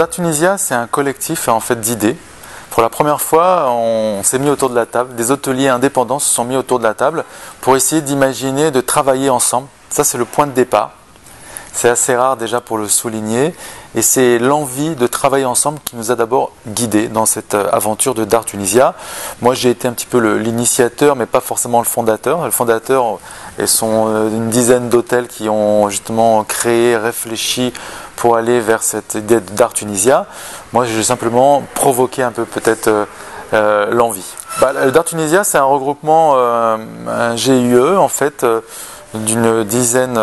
Dart Tunisia, c'est un collectif en fait d'idées. Pour la première fois, on s'est mis autour de la table. Des hôteliers indépendants se sont mis autour de la table pour essayer d'imaginer, de travailler ensemble. Ça, c'est le point de départ. C'est assez rare déjà pour le souligner. Et c'est l'envie de travailler ensemble qui nous a d'abord guidés dans cette aventure de Dart Tunisia. Moi, j'ai été un petit peu l'initiateur, mais pas forcément le fondateur. Le fondateur, et sont une dizaine d'hôtels qui ont justement créé, réfléchi pour aller vers cette idée de Dart Tunisia. Moi, j'ai simplement provoqué un peu peut-être l'envie. Le Dart Tunisia, c'est un regroupement, un GIE en fait, d'une dizaine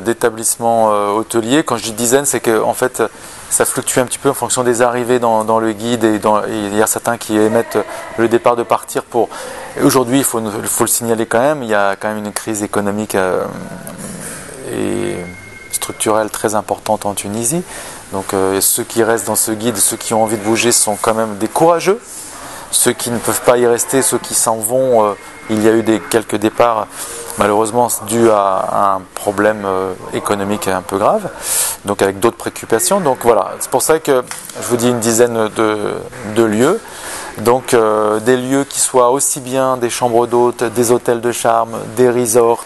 d'établissements hôteliers. Quand je dis dizaine, c'est que en fait, ça fluctue un petit peu en fonction des arrivées dans le guide et il y a certains qui émettent le départ de partir pour. Aujourd'hui, il faut le signaler quand même, il y a quand même une crise économique et structurelle très importante en Tunisie. Donc ceux qui restent dans ce guide, ceux qui ont envie de bouger sont quand même des courageux. Ceux qui ne peuvent pas y rester, ceux qui s'en vont, il y a eu quelques départs malheureusement dû à un problème économique un peu grave, donc avec d'autres préoccupations. Donc voilà, c'est pour ça que je vous dis une dizaine de lieux. Donc des lieux qui soient aussi bien des chambres d'hôtes, des hôtels de charme, des resorts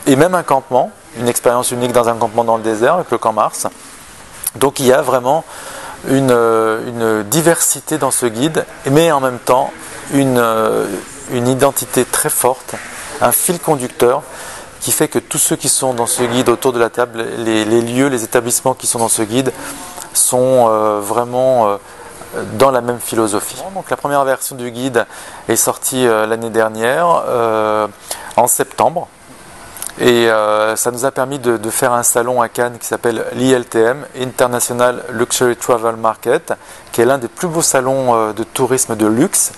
et même un campement, une expérience unique dans un campement dans le désert avec le Camp Mars. Donc il y a vraiment une diversité dans ce guide, mais en même temps une identité très forte, un fil conducteur qui fait que tous ceux qui sont dans ce guide autour de la table, les lieux, les établissements qui sont dans ce guide sont vraiment dans la même philosophie. Donc la première version du guide est sortie l'année dernière, en septembre. Et ça nous a permis de faire un salon à Cannes qui s'appelle l'ILTM, International Luxury Travel Market, qui est l'un des plus beaux salons de tourisme de luxe.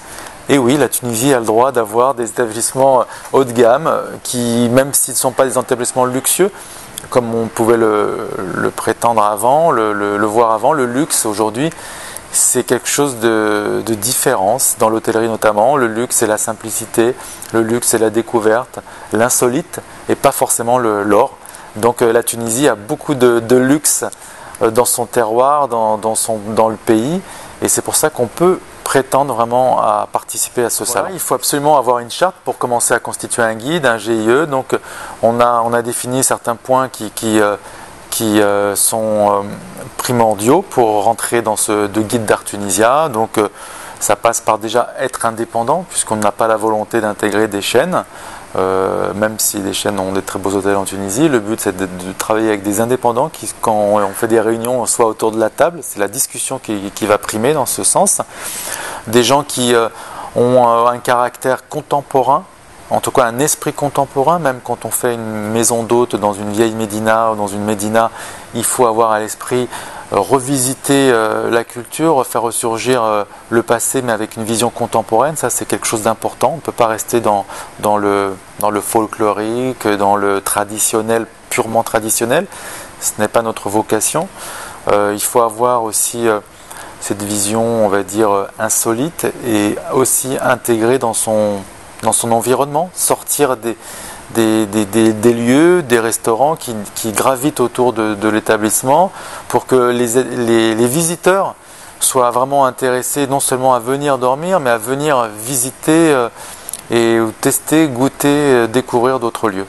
Et oui, la Tunisie a le droit d'avoir des établissements haut de gamme qui, même s'ils ne sont pas des établissements luxueux, comme on pouvait le prétendre avant, le voir avant, le luxe aujourd'hui, c'est quelque chose de différence dans l'hôtellerie notamment. Le luxe, c'est la simplicité, le luxe, c'est la découverte, l'insolite et pas forcément l'or. Donc la Tunisie a beaucoup de luxe dans son terroir, dans le pays, et c'est pour ça qu'on peut prétendre vraiment à participer à ce salon. Il faut absolument avoir une charte pour commencer à constituer un guide, un GIE. Donc on a défini certains points qui sont primordiaux pour rentrer dans ce guide Dart Tunisia. Donc ça passe par déjà être indépendant, puisqu'on n'a pas la volonté d'intégrer des chaînes, même si les chaînes ont des très beaux hôtels en Tunisie. Le but, c'est de travailler avec des indépendants qui, quand on fait des réunions, soit autour de la table, c'est la discussion qui va primer dans ce sens. Des gens qui ont un caractère contemporain, en tout cas un esprit contemporain. Même quand on fait une maison d'hôte dans une vieille médina ou dans une médina, il faut avoir à l'esprit revisiter la culture, faire ressurgir le passé, mais avec une vision contemporaine. Ça, c'est quelque chose d'important. On ne peut pas rester dans le folklorique, dans le traditionnel, purement traditionnel. Ce n'est pas notre vocation. Il faut avoir aussi cette vision, on va dire, insolite, et aussi intégrer dans son environnement, sortir des lieux, des restaurants qui gravitent autour de l'établissement, pour que les visiteurs soient vraiment intéressés non seulement à venir dormir, mais à venir visiter et tester, goûter, découvrir d'autres lieux.